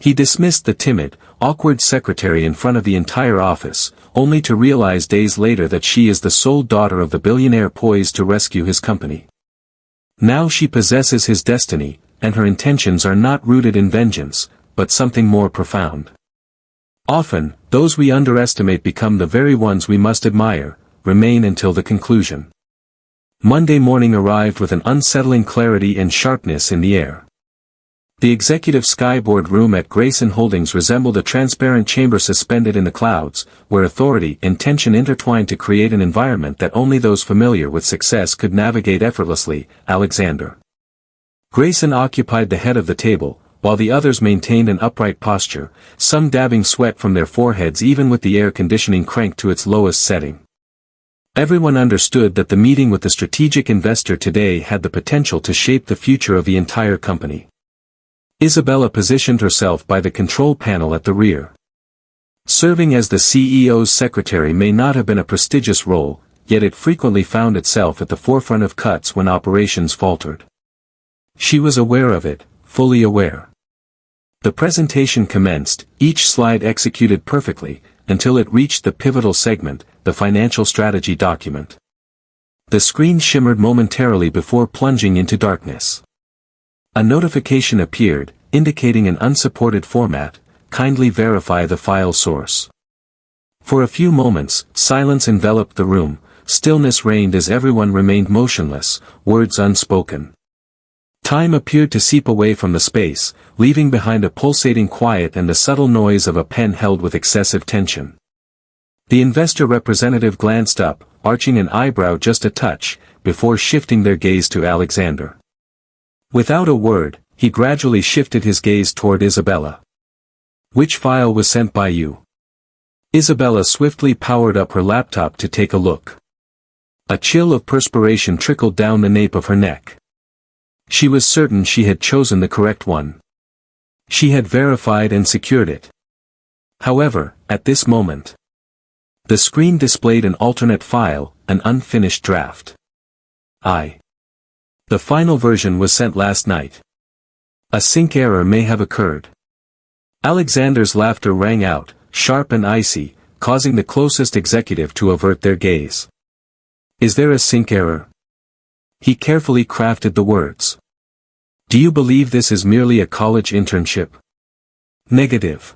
He dismissed the timid, awkward secretary in front of the entire office, only to realize days later that she is the sole daughter of the billionaire poised to rescue his company. Now she possesses his destiny, and her intentions are not rooted in vengeance, but something more profound. Often, those we underestimate become the very ones we must admire, remain until the conclusion. Monday morning arrived with an unsettling clarity and sharpness in the air. The executive skyboard room at Grayson Holdings resembled a transparent chamber suspended in the clouds, where authority and tension intertwined to create an environment that only those familiar with success could navigate effortlessly. Alexander Grayson occupied the head of the table, while the others maintained an upright posture, some dabbing sweat from their foreheads even with the air conditioning cranked to its lowest setting. Everyone understood that the meeting with the strategic investor today had the potential to shape the future of the entire company. Isabella positioned herself by the control panel at the rear. Serving as the CEO's secretary may not have been a prestigious role, yet it frequently found itself at the forefront of cuts when operations faltered. She was aware of it, fully aware. The presentation commenced, each slide executed perfectly, until it reached the pivotal segment, the financial strategy document. The screen shimmered momentarily before plunging into darkness. A notification appeared, indicating an unsupported format. Kindly verify the file source. For a few moments, silence enveloped the room, stillness reigned as everyone remained motionless, words unspoken. Time appeared to seep away from the space, leaving behind a pulsating quiet and the subtle noise of a pen held with excessive tension. The investor representative glanced up, arching an eyebrow just a touch, before shifting their gaze to Alexander. Without a word, he gradually shifted his gaze toward Isabella. Which file was sent by you? Isabella swiftly powered up her laptop to take a look. A chill of perspiration trickled down the nape of her neck. She was certain she had chosen the correct one. She had verified and secured it. However, at this moment, the screen displayed an alternate file, an unfinished draft. The final version was sent last night. A sync error may have occurred. Alexander's laughter rang out, sharp and icy, causing the closest executive to avert their gaze. Is there a sync error? He carefully crafted the words. Do you believe this is merely a college internship? Negative.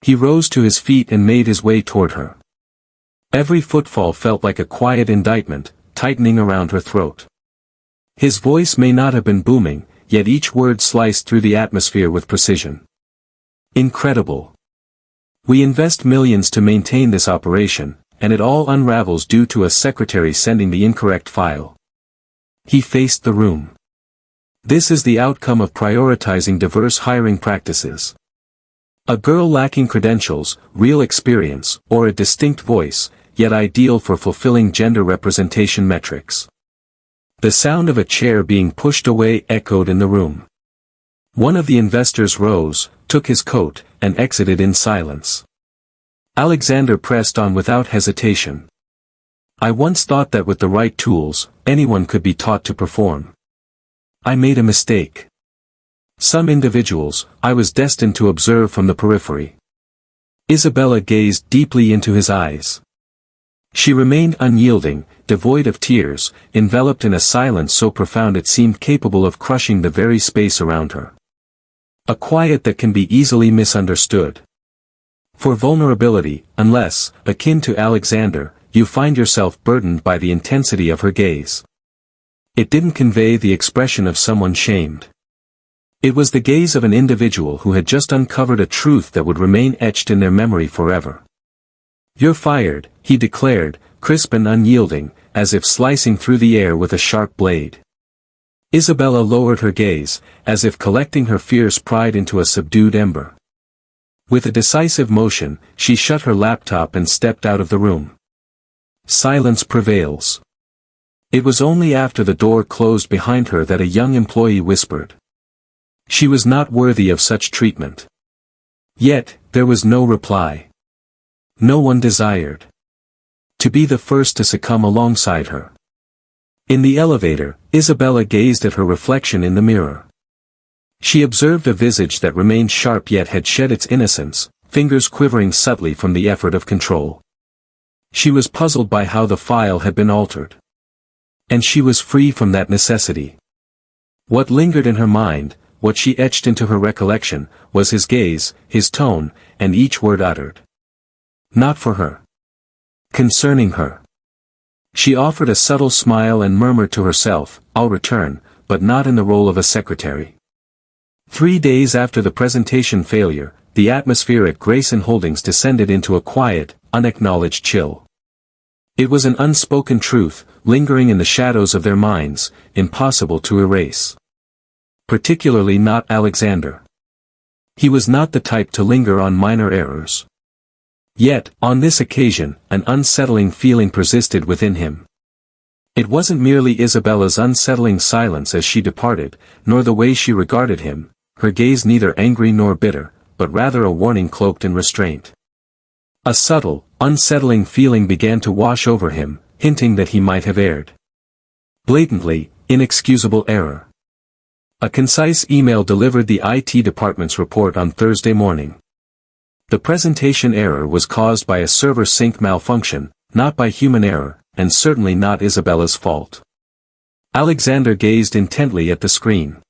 He rose to his feet and made his way toward her. Every footfall felt like a quiet indictment, tightening around her throat. His voice may not have been booming, yet each word sliced through the atmosphere with precision. Incredible. We invest millions to maintain this operation, and it all unravels due to a secretary sending the incorrect file. He faced the room. This is the outcome of prioritizing diverse hiring practices. A girl lacking credentials, real experience, or a distinct voice, yet ideal for fulfilling gender representation metrics. The sound of a chair being pushed away echoed in the room. One of the investors rose, took his coat, and exited in silence. Alexander pressed on without hesitation. I once thought that with the right tools, anyone could be taught to perform. I made a mistake. Some individuals, I was destined to observe from the periphery. Isabella gazed deeply into his eyes. She remained unyielding, devoid of tears, enveloped in a silence so profound it seemed capable of crushing the very space around her. A quiet that can be easily misunderstood. For vulnerability, unless, akin to Alexander, you find yourself burdened by the intensity of her gaze. It didn't convey the expression of someone shamed. It was the gaze of an individual who had just uncovered a truth that would remain etched in their memory forever. You're fired, he declared, crisp and unyielding, as if slicing through the air with a sharp blade. Isabella lowered her gaze, as if collecting her fierce pride into a subdued ember. With a decisive motion, she shut her laptop and stepped out of the room. Silence prevails. It was only after the door closed behind her that a young employee whispered. She was not worthy of such treatment. Yet, there was no reply. No one desired to be the first to succumb alongside her. In the elevator, Isabella gazed at her reflection in the mirror. She observed a visage that remained sharp yet had shed its innocence, fingers quivering subtly from the effort of control. She was puzzled by how the file had been altered. And she was free from that necessity. What lingered in her mind, what she etched into her recollection, was his gaze, his tone, and each word uttered. Not for her. Concerning her. She offered a subtle smile and murmured to herself, "I'll return, but not in the role of a secretary." 3 days after the presentation failure, the atmosphere at Grayson Holdings descended into a quiet, unacknowledged chill. It was an unspoken truth, lingering in the shadows of their minds, impossible to erase. Particularly not Alexander. He was not the type to linger on minor errors. Yet, on this occasion, an unsettling feeling persisted within him. It wasn't merely Isabella's unsettling silence as she departed, nor the way she regarded him, her gaze neither angry nor bitter, but rather a warning cloaked in restraint. A subtle, unsettling feeling began to wash over him, hinting that he might have erred. Blatantly, inexcusable error. A concise email delivered the IT department's report on Thursday morning. The presentation error was caused by a server sync malfunction, not by human error, and certainly not Isabella's fault. Alexander gazed intently at the screen.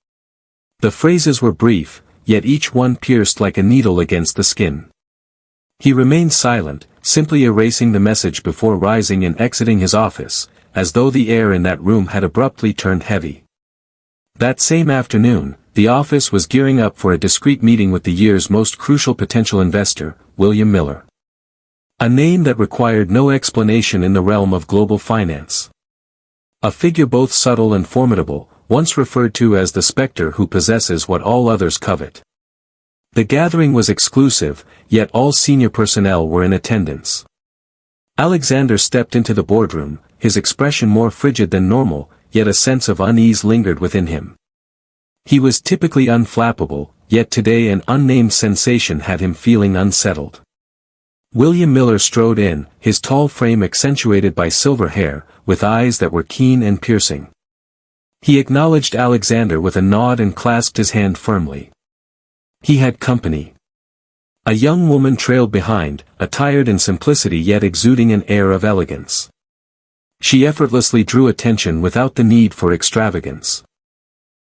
The phrases were brief, yet each one pierced like a needle against the skin. He remained silent, simply erasing the message before rising and exiting his office, as though the air in that room had abruptly turned heavy. That same afternoon, the office was gearing up for a discreet meeting with the year's most crucial potential investor, William Miller. A name that required no explanation in the realm of global finance. A figure both subtle and formidable, once referred to as the specter who possesses what all others covet. The gathering was exclusive, yet all senior personnel were in attendance. Alexander stepped into the boardroom, his expression more frigid than normal, yet a sense of unease lingered within him. He was typically unflappable, yet today an unnamed sensation had him feeling unsettled. William Miller strode in, his tall frame accentuated by silver hair, with eyes that were keen and piercing. He acknowledged Alexander with a nod and clasped his hand firmly. He had company. A young woman trailed behind, attired in simplicity yet exuding an air of elegance. She effortlessly drew attention without the need for extravagance.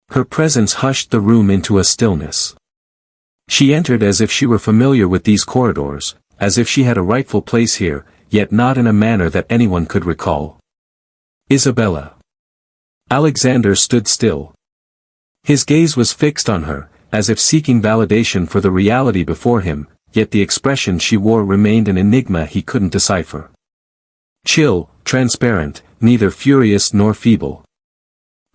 Her presence hushed the room into a stillness. She entered as if she were familiar with these corridors, as if she had a rightful place here, yet not in a manner that anyone could recall. Isabella. Alexander stood still. His gaze was fixed on her, as if seeking validation for the reality before him, yet the expression she wore remained an enigma he couldn't decipher. Chill, transparent, neither furious nor feeble.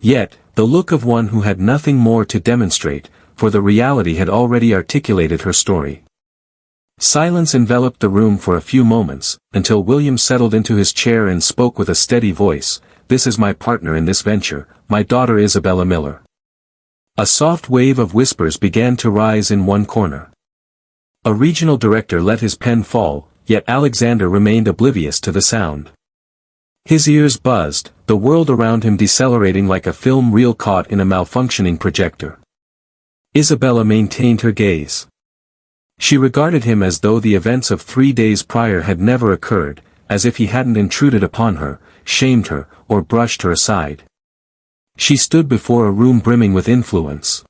Yet, the look of one who had nothing more to demonstrate, for the reality had already articulated her story. Silence enveloped the room for a few moments, until William settled into his chair and spoke with a steady voice, "This is my partner in this venture, my daughter Isabella Miller." A soft wave of whispers began to rise in one corner. A regional director let his pen fall, yet Alexander remained oblivious to the sound. His ears buzzed, the world around him decelerating like a film reel caught in a malfunctioning projector. Isabella maintained her gaze. She regarded him as though the events of 3 days prior had never occurred, as if he hadn't intruded upon her, shamed her, or brushed her aside. She stood before a room brimming with influence.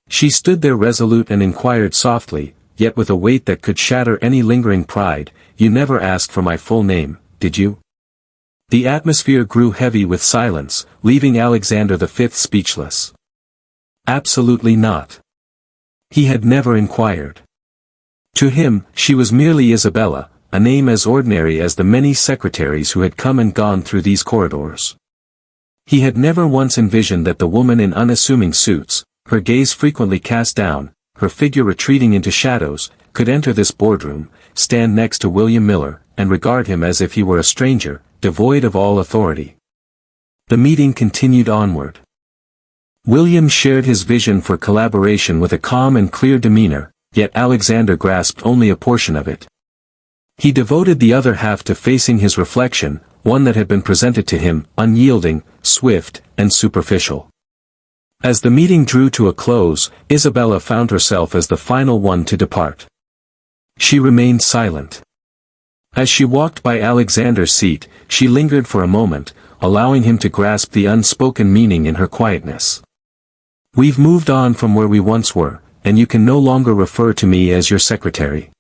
She stood there resolute and inquired softly, yet with a weight that could shatter any lingering pride, "You never asked for my full name, did you?" The atmosphere grew heavy with silence, leaving Alexander V speechless. Absolutely not. He had never inquired. To him, she was merely Isabella, a name as ordinary as the many secretaries who had come and gone through these corridors. He had never once envisioned that the woman in unassuming suits, her gaze frequently cast down, her figure retreating into shadows, could enter this boardroom, stand next to William Miller, and regard him as if he were a stranger, devoid of all authority. The meeting continued onward. William shared his vision for collaboration with a calm and clear demeanor, yet Alexander grasped only a portion of it. He devoted the other half to facing his reflection, one that had been presented to him, unyielding, swift, and superficial. As the meeting drew to a close, Isabella found herself as the final one to depart. She remained silent. As she walked by Alexander's seat, she lingered for a moment, allowing him to grasp the unspoken meaning in her quietness. "We've moved on from where we once were, and you can no longer refer to me as your secretary."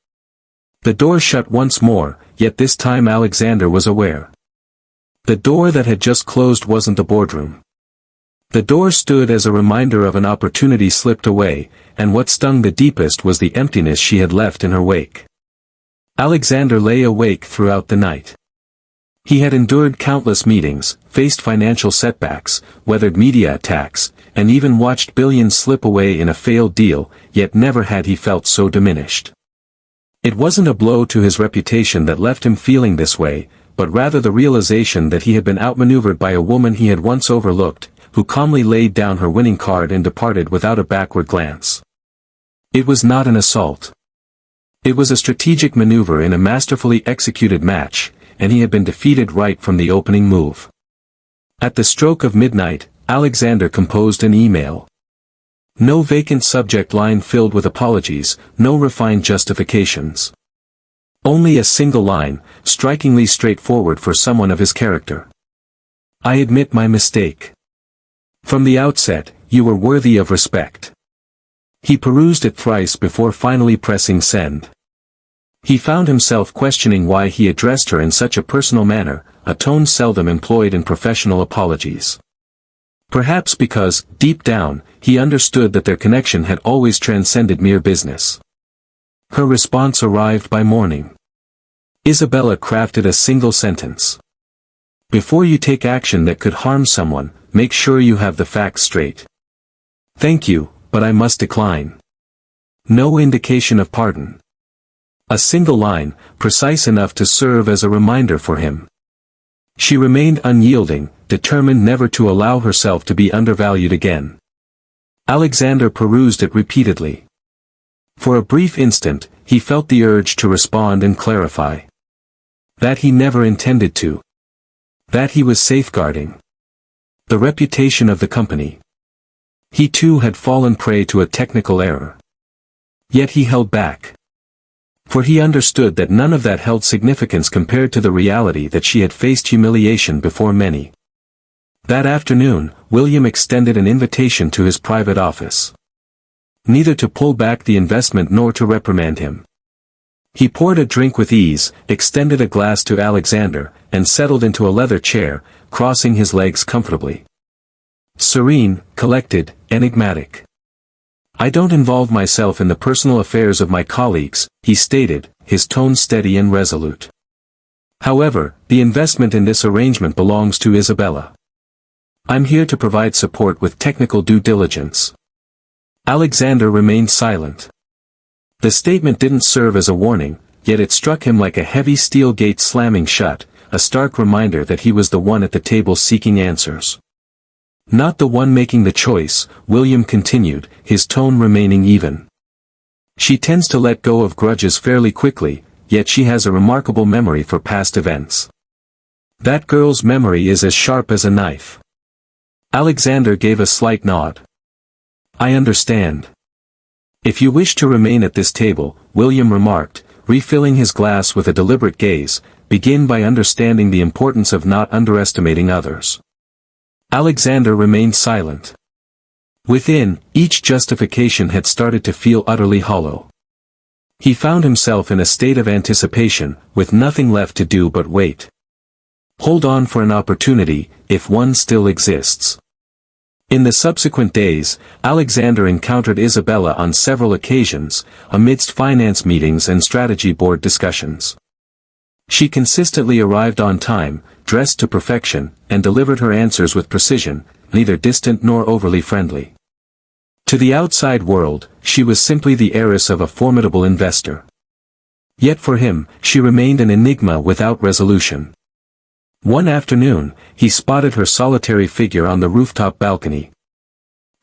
The door shut once more, yet this time Alexander was aware. The door that had just closed wasn't the boardroom. The door stood as a reminder of an opportunity slipped away, and what stung the deepest was the emptiness she had left in her wake. Alexander lay awake throughout the night. He had endured countless meetings, faced financial setbacks, weathered media attacks, and even watched billions slip away in a failed deal, yet never had he felt so diminished. It wasn't a blow to his reputation that left him feeling this way, but rather the realization that he had been outmaneuvered by a woman he had once overlooked, who calmly laid down her winning card and departed without a backward glance. It was not an assault. It was a strategic maneuver in a masterfully executed match, and he had been defeated right from the opening move. At the stroke of midnight, Alexander composed an email. No vacant subject line filled with apologies, no refined justifications. Only a single line, strikingly straightforward for someone of his character. "I admit my mistake. From the outset, you were worthy of respect." He perused it thrice before finally pressing send. He found himself questioning why he addressed her in such a personal manner, a tone seldom employed in professional apologies. Perhaps because, deep down, he understood that their connection had always transcended mere business. Her response arrived by morning. Isabella crafted a single sentence. "Before you take action that could harm someone, make sure you have the facts straight. Thank you, but I must decline." No indication of pardon. A single line, precise enough to serve as a reminder for him. She remained unyielding, determined never to allow herself to be undervalued again. Alexander perused it repeatedly. For a brief instant, he felt the urge to respond and clarify. That he never intended to. That he was safeguarding the reputation of the company. He too had fallen prey to a technical error. Yet he held back. For he understood that none of that held significance compared to the reality that she had faced humiliation before many. That afternoon, William extended an invitation to his private office. Neither to pull back the investment nor to reprimand him. He poured a drink with ease, extended a glass to Alexander, and settled into a leather chair, crossing his legs comfortably. Serene, collected, enigmatic. "I don't involve myself in the personal affairs of my colleagues," he stated, his tone steady and resolute. "However, the investment in this arrangement belongs to Isabella. I'm here to provide support with technical due diligence." Alexander remained silent. The statement didn't serve as a warning, yet it struck him like a heavy steel gate slamming shut, a stark reminder that he was the one at the table seeking answers. "Not the one making the choice," William continued, his tone remaining even. "She tends to let go of grudges fairly quickly, yet she has a remarkable memory for past events. That girl's memory is as sharp as a knife." Alexander gave a slight nod. "I understand. If you wish to remain at this table," William remarked, refilling his glass with a deliberate gaze, "begin by understanding the importance of not underestimating others." Alexander remained silent. Within, each justification had started to feel utterly hollow. He found himself in a state of anticipation, with nothing left to do but wait. Hold on for an opportunity, if one still exists. In the subsequent days, Alexander encountered Isabella on several occasions, amidst finance meetings and strategy board discussions. She consistently arrived on time, dressed to perfection, and delivered her answers with precision, neither distant nor overly friendly. To the outside world, she was simply the heiress of a formidable investor. Yet for him, she remained an enigma without resolution. One afternoon, he spotted her solitary figure on the rooftop balcony.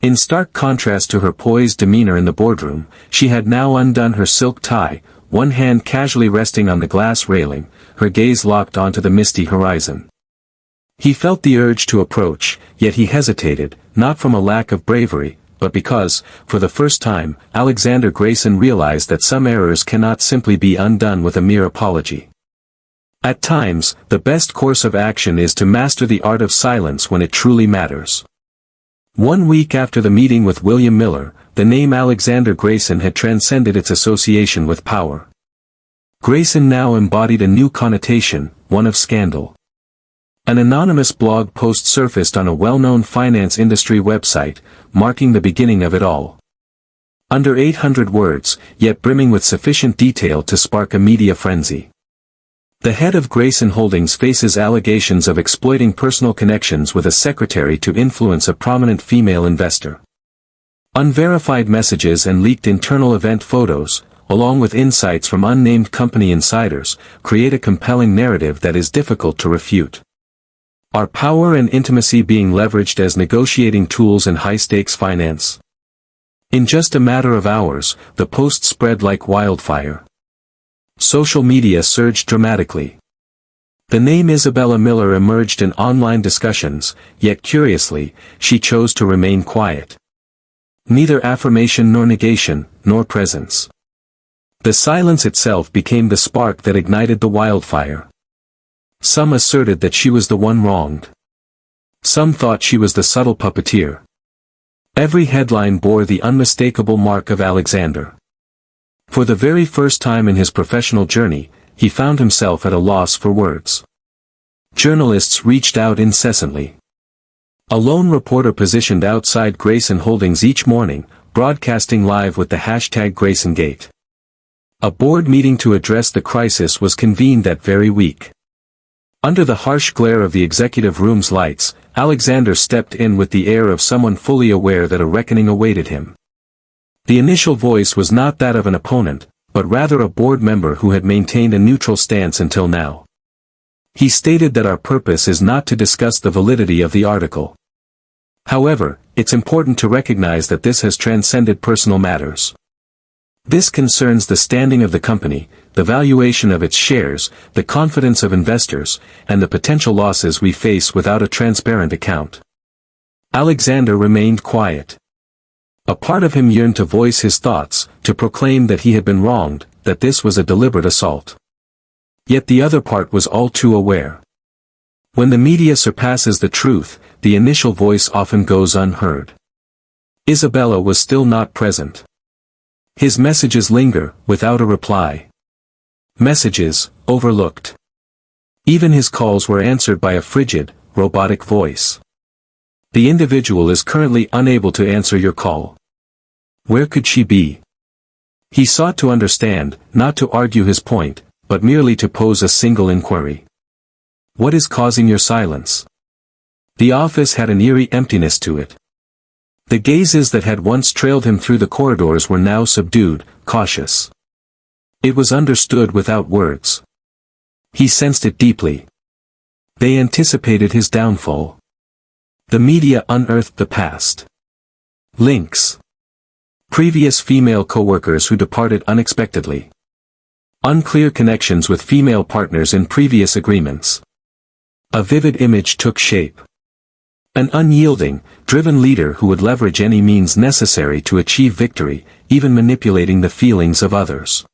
In stark contrast to her poised demeanor in the boardroom, she had now undone her silk tie, one hand casually resting on the glass railing, her gaze locked onto the misty horizon. He felt the urge to approach, yet he hesitated, not from a lack of bravery, but because, for the first time, Alexander Grayson realized that some errors cannot simply be undone with a mere apology. At times, the best course of action is to master the art of silence when it truly matters. 1 week after the meeting with William Miller, the name Alexander Grayson had transcended its association with power. Grayson now embodied a new connotation, one of scandal. An anonymous blog post surfaced on a well-known finance industry website, marking the beginning of it all. Under 800 words, yet brimming with sufficient detail to spark a media frenzy. The head of Grayson Holdings faces allegations of exploiting personal connections with a secretary to influence a prominent female investor. Unverified messages and leaked internal event photos, along with insights from unnamed company insiders, create a compelling narrative that is difficult to refute. Are power and intimacy being leveraged as negotiating tools in high-stakes finance? In just a matter of hours, the post spread like wildfire. Social media surged dramatically. The name Isabella Miller emerged in online discussions, yet curiously, she chose to remain quiet. Neither affirmation nor negation, nor presence. The silence itself became the spark that ignited the wildfire. Some asserted that she was the one wronged. Some thought she was the subtle puppeteer. Every headline bore the unmistakable mark of Alexander. For the very first time in his professional journey, he found himself at a loss for words. Journalists reached out incessantly. A lone reporter positioned outside Grayson Holdings each morning, broadcasting live with the hashtag GraysonGate. A board meeting to address the crisis was convened that very week. Under the harsh glare of the executive room's lights, Alexander stepped in with the air of someone fully aware that a reckoning awaited him. The initial voice was not that of an opponent, but rather a board member who had maintained a neutral stance until now. He stated that our purpose is not to discuss the validity of the article. However, it's important to recognize that this has transcended personal matters. This concerns the standing of the company, the valuation of its shares, the confidence of investors, and the potential losses we face without a transparent account. Alexander remained quiet. A part of him yearned to voice his thoughts, to proclaim that he had been wronged, that this was a deliberate assault. Yet the other part was all too aware. When the media surpasses the truth, the initial voice often goes unheard. Isabella was still not present. His messages linger, without a reply. Messages, overlooked. Even his calls were answered by a frigid, robotic voice. The individual is currently unable to answer your call. Where could she be? He sought to understand, not to argue his point, but merely to pose a single inquiry. What is causing your silence? The office had an eerie emptiness to it. The gazes that had once trailed him through the corridors were now subdued, cautious. It was understood without words. He sensed it deeply. They anticipated his downfall. The media unearthed the past. Links. Previous female co-workers who departed unexpectedly. Unclear connections with female partners in previous agreements. A vivid image took shape. An unyielding, driven leader who would leverage any means necessary to achieve victory, even manipulating the feelings of others.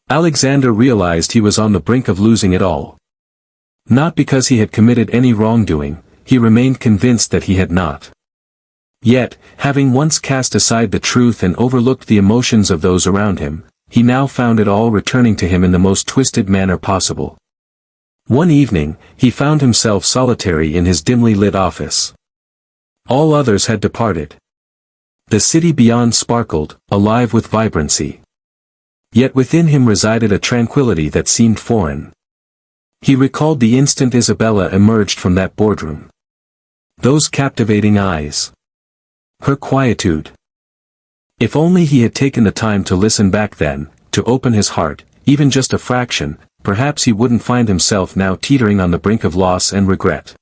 Alexander realized he was on the brink of losing it all. Not because he had committed any wrongdoing, he remained convinced that he had not. Yet, having once cast aside the truth and overlooked the emotions of those around him, he now found it all returning to him in the most twisted manner possible. One evening, he found himself solitary in his dimly lit office. All others had departed. The city beyond sparkled, alive with vibrancy. Yet within him resided a tranquility that seemed foreign. He recalled the instant Isabella emerged from that boardroom. Those captivating eyes. Her quietude. If only he had taken the time to listen back then, to open his heart, even just a fraction, perhaps he wouldn't find himself now teetering on the brink of loss and regret.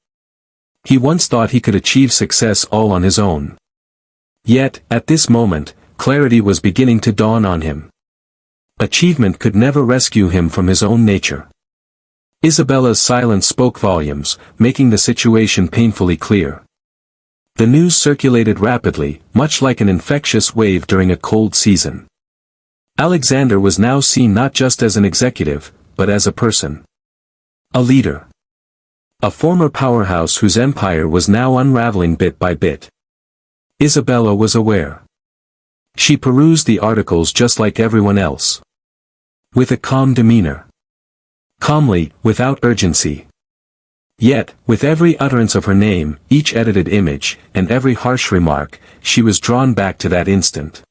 He once thought he could achieve success all on his own. Yet, at this moment, clarity was beginning to dawn on him. Achievement could never rescue him from his own nature. Isabella's silence spoke volumes, making the situation painfully clear. The news circulated rapidly, much like an infectious wave during a cold season. Alexander was now seen not just as an executive, but as a person. A leader. A former powerhouse whose empire was now unraveling bit by bit. Isabella was aware. She perused the articles just like everyone else. With a calm demeanor. Calmly, without urgency. Yet, with every utterance of her name, each edited image, and every harsh remark, she was drawn back to that instant.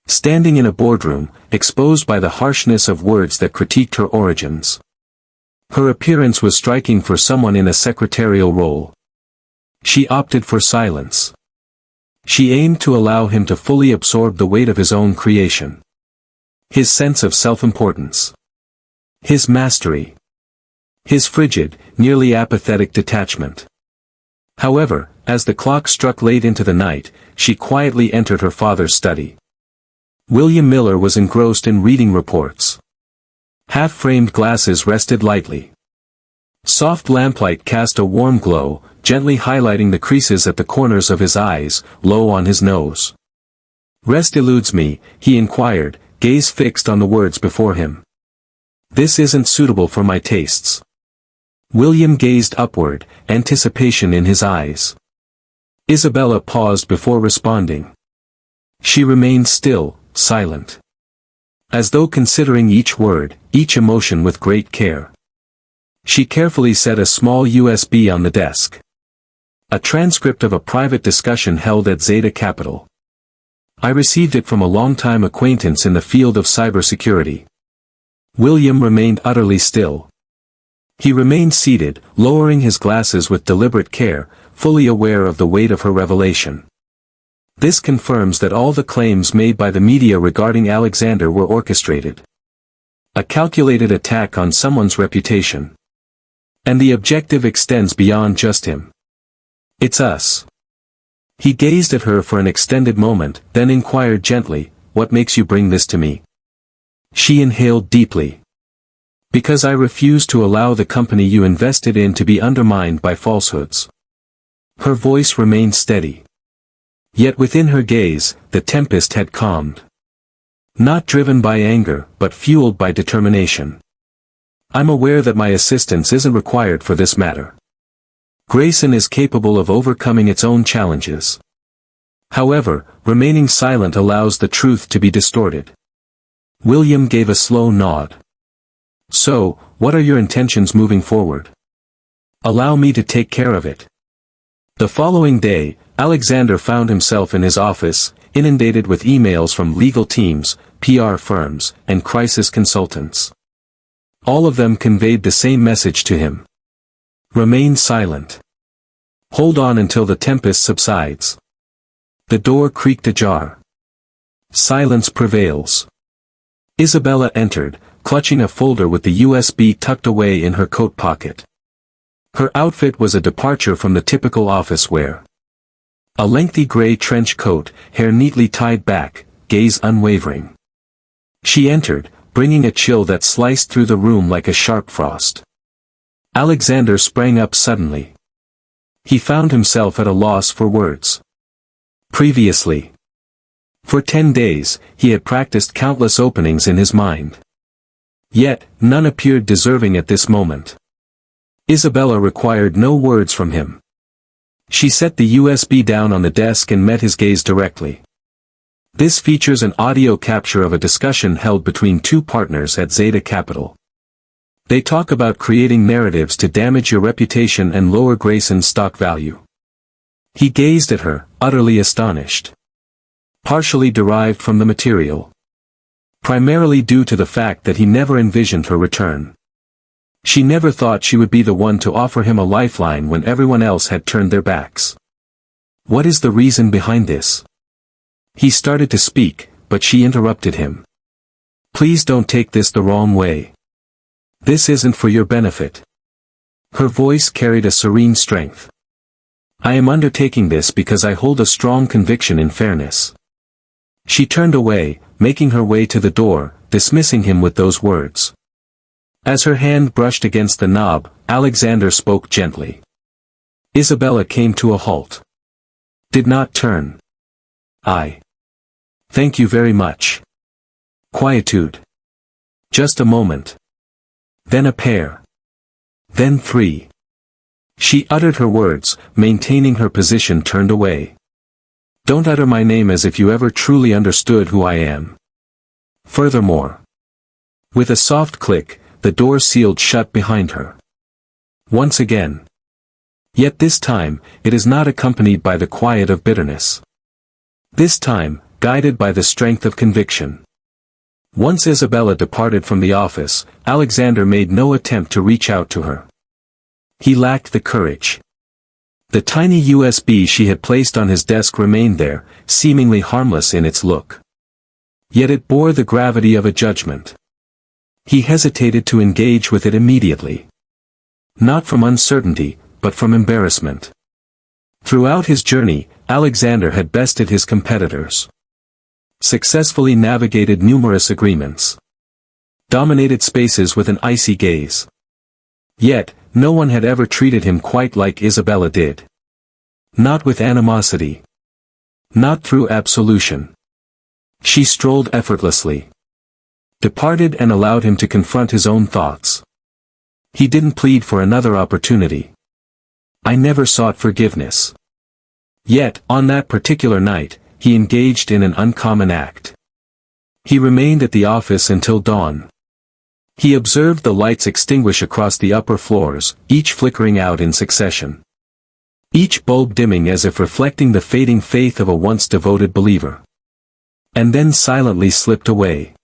Standing in a boardroom, exposed by the harshness of words that critiqued her origins. Her appearance was striking for someone in a secretarial role. She opted for silence. She aimed to allow him to fully absorb the weight of his own creation. His sense of self-importance. His mastery. His frigid, nearly apathetic detachment. However, as the clock struck late into the night, she quietly entered her father's study. William Miller was engrossed in reading reports. Half-framed glasses rested lightly. Soft lamplight cast a warm glow, gently highlighting the creases at the corners of his eyes, low on his nose. "Rest eludes me," he inquired, gaze fixed on the words before him. "This isn't suitable for my tastes." William gazed upward, anticipation in his eyes. Isabella paused before responding. She remained still, silent. As though considering each word, each emotion with great care. She carefully set a small USB on the desk. A transcript of a private discussion held at Zeta Capital. "I received it from a longtime acquaintance in the field of cybersecurity." William remained utterly still. He remained seated, lowering his glasses with deliberate care, fully aware of the weight of her revelation. This confirms that all the claims made by the media regarding Alexander were orchestrated. A calculated attack on someone's reputation. And the objective extends beyond just him. "It's us." He gazed at her for an extended moment, then inquired gently, "What makes you bring this to me?" She inhaled deeply. "Because I refuse to allow the company you invested in to be undermined by falsehoods." Her voice remained steady. Yet within her gaze, the tempest had calmed. Not driven by anger, but fueled by determination. "I'm aware that my assistance isn't required for this matter. Grayson is capable of overcoming its own challenges. However, remaining silent allows the truth to be distorted." William gave a slow nod. "So, what are your intentions moving forward?" "Allow me to take care of it." The following day, Alexander found himself in his office, inundated with emails from legal teams, PR firms, and crisis consultants. All of them conveyed the same message to him. Remain silent. Hold on until the tempest subsides. The door creaked ajar. Silence prevails. Isabella entered, clutching a folder with the USB tucked away in her coat pocket. Her outfit was a departure from the typical office wear. A lengthy gray trench coat, hair neatly tied back, gaze unwavering. She entered, bringing a chill that sliced through the room like a sharp frost. Alexander sprang up suddenly. He found himself at a loss for words. Previously. For 10 days, he had practiced countless openings in his mind. Yet, none appeared deserving at this moment. Isabella required no words from him. She set the USB down on the desk and met his gaze directly. This features an audio capture of a discussion held between two partners at Zeta Capital. They talk about creating narratives to damage your reputation and lower Grayson's stock value. He gazed at her, utterly astonished. Partially derived from the material. Primarily due to the fact that he never envisioned her return. She never thought she would be the one to offer him a lifeline when everyone else had turned their backs. What is the reason behind this? He started to speak, but she interrupted him. Please don't take this the wrong way. This isn't for your benefit. Her voice carried a serene strength. I am undertaking this because I hold a strong conviction in fairness. She turned away, making her way to the door, dismissing him with those words. As her hand brushed against the knob, Alexander spoke gently. Isabella came to a halt. Did not turn. I. Thank you very much. Quietude. Just a moment. Then a pair. Then 3. She uttered her words, maintaining her position turned away. Don't utter my name as if you ever truly understood who I am. Furthermore. With a soft click, the door sealed shut behind her. Once again. Yet this time, it is not accompanied by the quiet of bitterness. This time, guided by the strength of conviction. Once Isabella departed from the office, Alexander made no attempt to reach out to her. He lacked the courage. The tiny USB she had placed on his desk remained there, seemingly harmless in its look. Yet it bore the gravity of a judgment. He hesitated to engage with it immediately. Not from uncertainty, but from embarrassment. Throughout his journey, Alexander had bested his competitors. Successfully navigated numerous agreements. Dominated spaces with an icy gaze. Yet, no one had ever treated him quite like Isabella did. Not with animosity. Not through absolution. She strolled effortlessly. Departed and allowed him to confront his own thoughts. He didn't plead for another opportunity. I never sought forgiveness. Yet, on that particular night, he engaged in an uncommon act. He remained at the office until dawn. He observed the lights extinguish across the upper floors, each flickering out in succession. Each bulb dimming as if reflecting the fading faith of a once devoted believer. And then silently slipped away.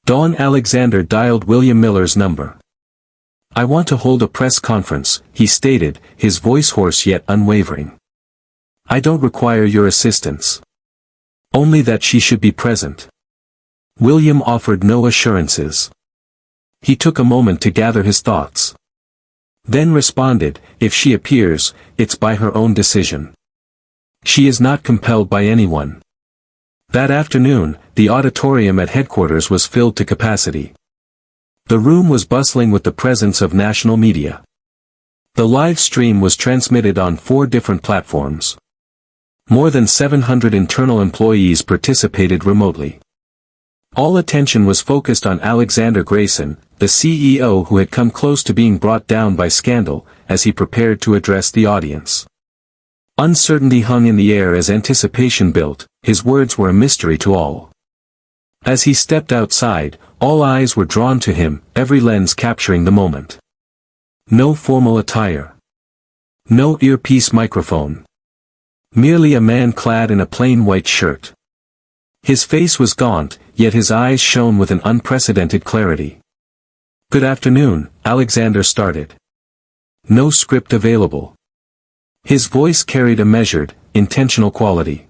Dawn. Alexander dialed William Miller's number. I want to hold a press conference, he stated, his voice hoarse yet unwavering. I don't require your assistance. Only that she should be present. William offered no assurances. He took a moment to gather his thoughts. Then responded, if she appears, it's by her own decision. She is not compelled by anyone. That afternoon, the auditorium at headquarters was filled to capacity. The room was bustling with the presence of national media. The live stream was transmitted on 4 different platforms. More than 700 internal employees participated remotely. All attention was focused on Alexander Grayson, the CEO who had come close to being brought down by scandal, as he prepared to address the audience. Uncertainty hung in the air as anticipation built, his words were a mystery to all. As he stepped outside, all eyes were drawn to him, every lens capturing the moment. No formal attire. No earpiece microphone. Merely a man clad in a plain white shirt. His face was gaunt, yet his eyes shone with an unprecedented clarity. Good afternoon, Alexander started. No script available. His voice carried a measured, intentional quality.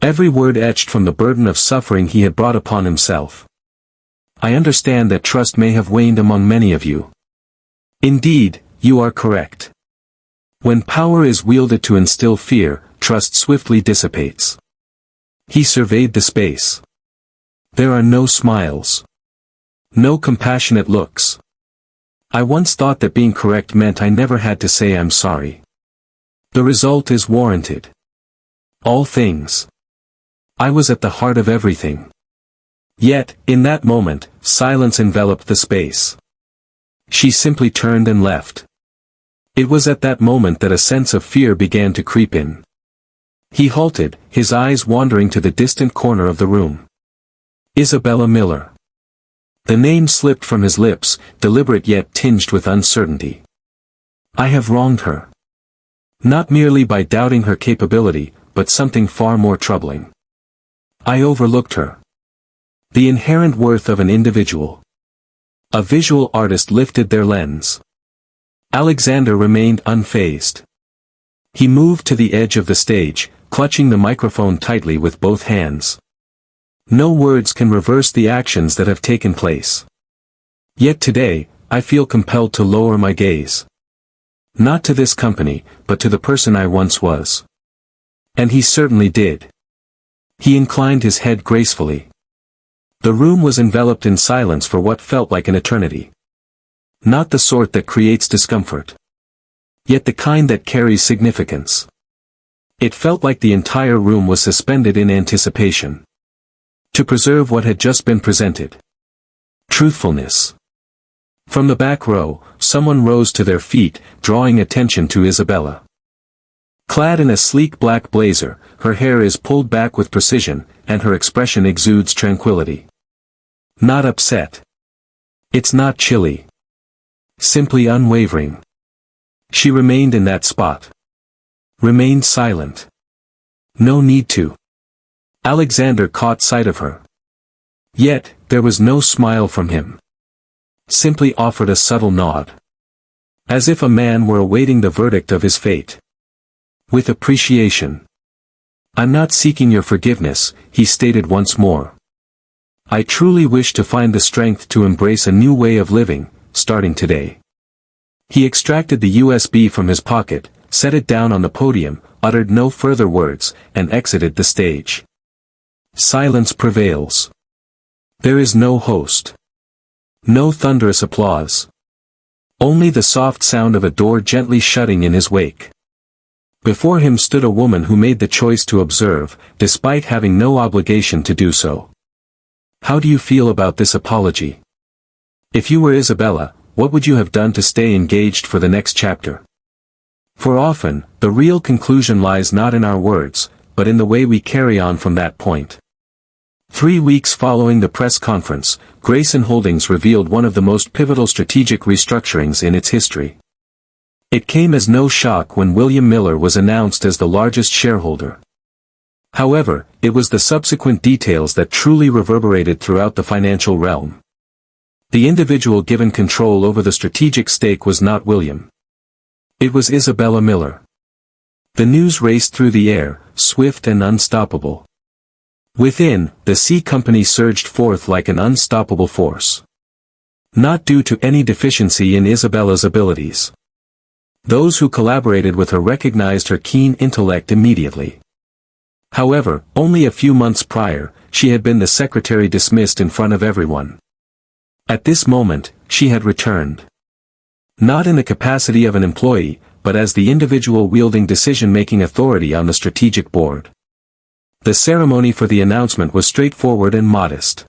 Every word etched from the burden of suffering he had brought upon himself. I understand that trust may have waned among many of you. Indeed, you are correct. When power is wielded to instill fear, trust swiftly dissipates. He surveyed the space. There are no smiles. No compassionate looks. I once thought that being correct meant I never had to say I'm sorry. The result is warranted. All things. I was at the heart of everything. Yet, in that moment, silence enveloped the space. She simply turned and left. It was at that moment that a sense of fear began to creep in. He halted, his eyes wandering to the distant corner of the room. Isabella Miller. The name slipped from his lips, deliberate yet tinged with uncertainty. I have wronged her. Not merely by doubting her capability, but something far more troubling. I overlooked her. The inherent worth of an individual. A visual artist lifted their lens. Alexander remained unfazed. He moved to the edge of the stage, clutching the microphone tightly with both hands. No words can reverse the actions that have taken place. Yet today, I feel compelled to lower my gaze. Not to this company, but to the person I once was. And he certainly did. He inclined his head gracefully. The room was enveloped in silence for what felt like an eternity. Not the sort that creates discomfort. Yet the kind that carries significance. It felt like the entire room was suspended in anticipation. To preserve what had just been presented. Truthfulness. From the back row, someone rose to their feet, drawing attention to Isabella. Clad in a sleek black blazer, her hair is pulled back with precision, and her expression exudes tranquility. Not upset. It's not chilly. Simply unwavering. She remained in that spot. Remained silent. No need to. Alexander caught sight of her. Yet, there was no smile from him. Simply offered a subtle nod. As if a man were awaiting the verdict of his fate. With appreciation. "I'm not seeking your forgiveness," he stated once more. "I truly wish to find the strength to embrace a new way of living, starting today." He extracted the USB from his pocket, set it down on the podium, uttered no further words, and exited the stage. Silence prevails. There is no host. No thunderous applause. Only the soft sound of a door gently shutting in his wake. Before him stood a woman who made the choice to observe, despite having no obligation to do so. How do you feel about this apology? If you were Isabella, what would you have done to stay engaged for the next chapter? For often, the real conclusion lies not in our words, but in the way we carry on from that point. 3 weeks following the press conference, Grayson Holdings revealed one of the most pivotal strategic restructurings in its history. It came as no shock when William Miller was announced as the largest shareholder. However, it was the subsequent details that truly reverberated throughout the financial realm. The individual given control over the strategic stake was not William. It was Isabella Miller. The news raced through the air, swift and unstoppable. Within, the C Company surged forth like an unstoppable force. Not due to any deficiency in Isabella's abilities. Those who collaborated with her recognized her keen intellect immediately. However, only a few months prior, she had been the secretary dismissed in front of everyone. At this moment, she had returned. Not in the capacity of an employee, but as the individual wielding decision-making authority on the strategic board. The ceremony for the announcement was straightforward and modest.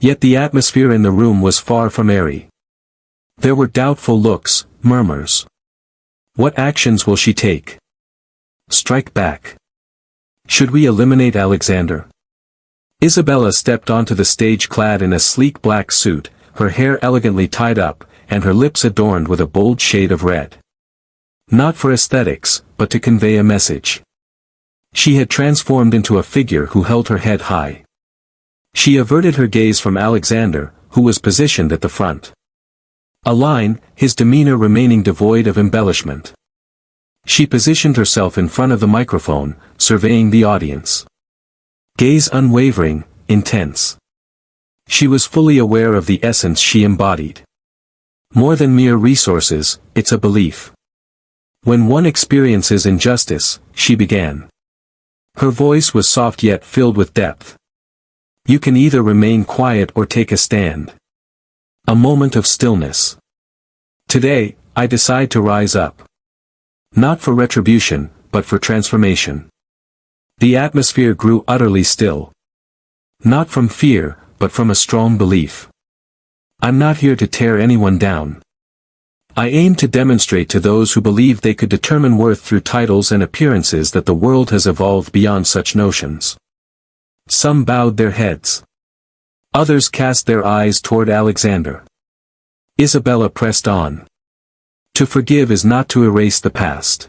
Yet the atmosphere in the room was far from airy. There were doubtful looks, murmurs. What actions will she take? Strike back. Should we eliminate Alexander? Isabella stepped onto the stage clad in a sleek black suit, her hair elegantly tied up, and her lips adorned with a bold shade of red. Not for aesthetics, but to convey a message. She had transformed into a figure who held her head high. She averted her gaze from Alexander, who was positioned at the front. A line, his demeanor remaining devoid of embellishment. She positioned herself in front of the microphone, surveying the audience. Gaze unwavering, intense. She was fully aware of the essence she embodied. More than mere resources, it's a belief. When one experiences injustice, she began. Her voice was soft yet filled with depth. You can either remain quiet or take a stand. A moment of stillness. Today, I decide to rise up. Not for retribution, but for transformation. The atmosphere grew utterly still. Not from fear, but from a strong belief. I'm not here to tear anyone down. I aim to demonstrate to those who believe they could determine worth through titles and appearances that the world has evolved beyond such notions. Some bowed their heads. Others cast their eyes toward Alexander. Isabella pressed on. To forgive is not to erase the past.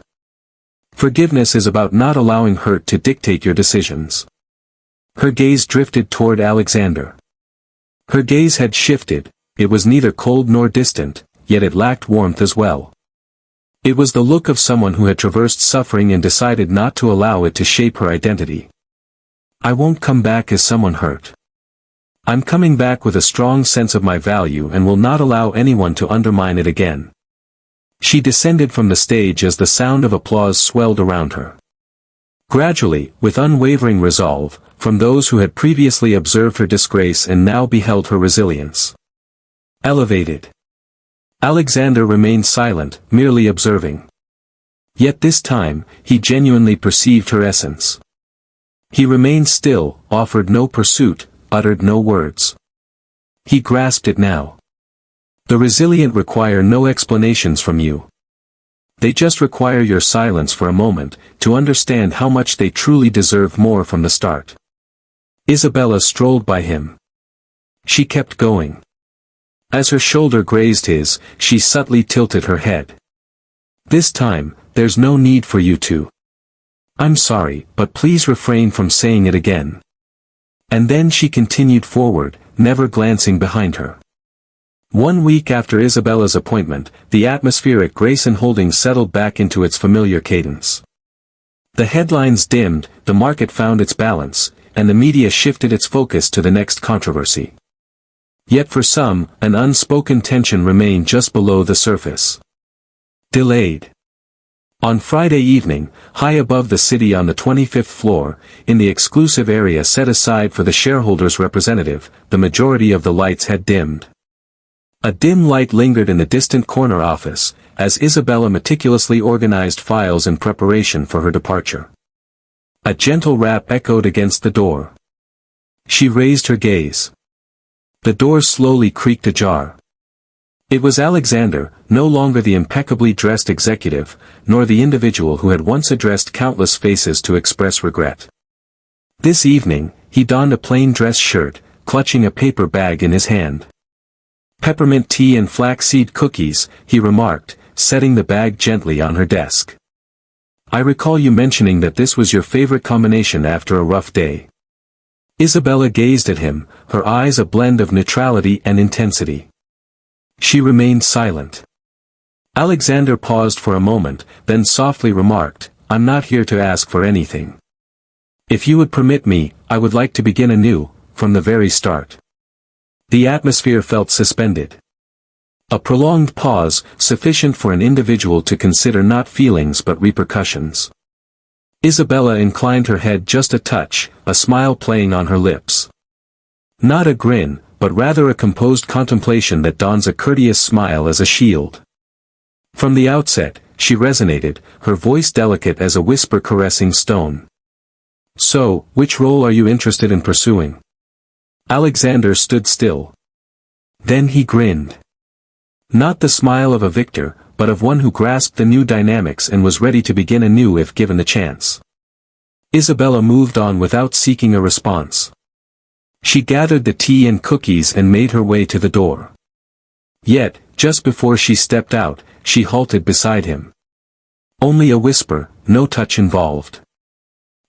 Forgiveness is about not allowing hurt to dictate your decisions. Her gaze drifted toward Alexander. Her gaze had shifted, it was neither cold nor distant, yet it lacked warmth as well. It was the look of someone who had traversed suffering and decided not to allow it to shape her identity. I won't come back as someone hurt. I'm coming back with a strong sense of my value and will not allow anyone to undermine it again. She descended from the stage as the sound of applause swelled around her. Gradually, with unwavering resolve, from those who had previously observed her disgrace and now beheld her resilience. Elevated. Alexander remained silent, merely observing. Yet this time, he genuinely perceived her essence. He remained still, offered no pursuit, uttered no words. He grasped it now. The resilient require no explanations from you. They just require your silence for a moment, to understand how much they truly deserve more from the start. Isabella strolled by him. She kept going. As her shoulder grazed his, she subtly tilted her head. This time, there's no need for you to. I'm sorry, but please refrain from saying it again. And then she continued forward, never glancing behind her. 1 week after Isabella's appointment, the atmosphere at Grayson Holdings settled back into its familiar cadence. The headlines dimmed, the market found its balance, and the media shifted its focus to the next controversy. Yet for some, an unspoken tension remained just below the surface. Delayed. On Friday evening, high above the city on the 25th floor, in the exclusive area set aside for the shareholders' representative, the majority of the lights had dimmed. A dim light lingered in the distant corner office, as Isabella meticulously organized files in preparation for her departure. A gentle rap echoed against the door. She raised her gaze. The door slowly creaked ajar. It was Alexander, no longer the impeccably dressed executive, nor the individual who had once addressed countless faces to express regret. This evening, he donned a plain dress shirt, clutching a paper bag in his hand. Peppermint tea and flaxseed cookies, he remarked, setting the bag gently on her desk. I recall you mentioning that this was your favorite combination after a rough day. Isabella gazed at him, her eyes a blend of neutrality and intensity. She remained silent. Alexander paused for a moment, then softly remarked, I'm not here to ask for anything. If you would permit me, I would like to begin anew, from the very start. The atmosphere felt suspended. A prolonged pause, sufficient for an individual to consider not feelings but repercussions. Isabella inclined her head just a touch, a smile playing on her lips. Not a grin, but rather a composed contemplation that dons a courteous smile as a shield. From the outset, she resonated, her voice delicate as a whisper caressing stone. So, which role are you interested in pursuing? Alexander stood still. Then he grinned. Not the smile of a victor, but of one who grasped the new dynamics and was ready to begin anew if given the chance. Isabella moved on without seeking a response. She gathered the tea and cookies and made her way to the door. Yet, just before she stepped out, she halted beside him. Only a whisper, no touch involved.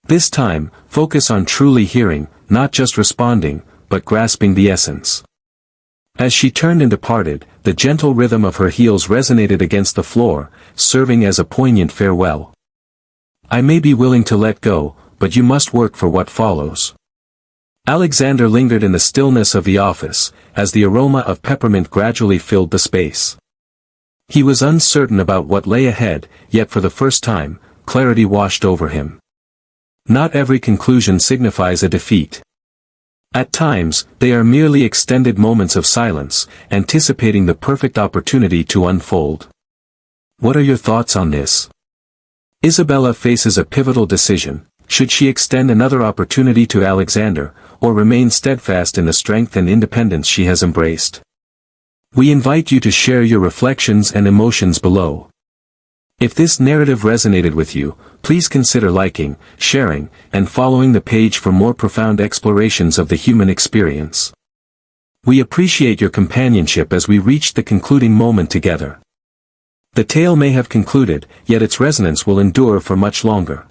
This time, focus on truly hearing, not just responding, but grasping the essence. As she turned and departed, the gentle rhythm of her heels resonated against the floor, serving as a poignant farewell. I may be willing to let go, but you must work for what follows. Alexander lingered in the stillness of the office, as the aroma of peppermint gradually filled the space. He was uncertain about what lay ahead, yet for the first time, clarity washed over him. Not every conclusion signifies a defeat. At times, they are merely extended moments of silence, anticipating the perfect opportunity to unfold. What are your thoughts on this? Isabella faces a pivotal decision. Should she extend another opportunity to Alexander, or remain steadfast in the strength and independence she has embraced? We invite you to share your reflections and emotions below. If this narrative resonated with you, please consider liking, sharing, and following the page for more profound explorations of the human experience. We appreciate your companionship as we reach the concluding moment together. The tale may have concluded, yet its resonance will endure for much longer.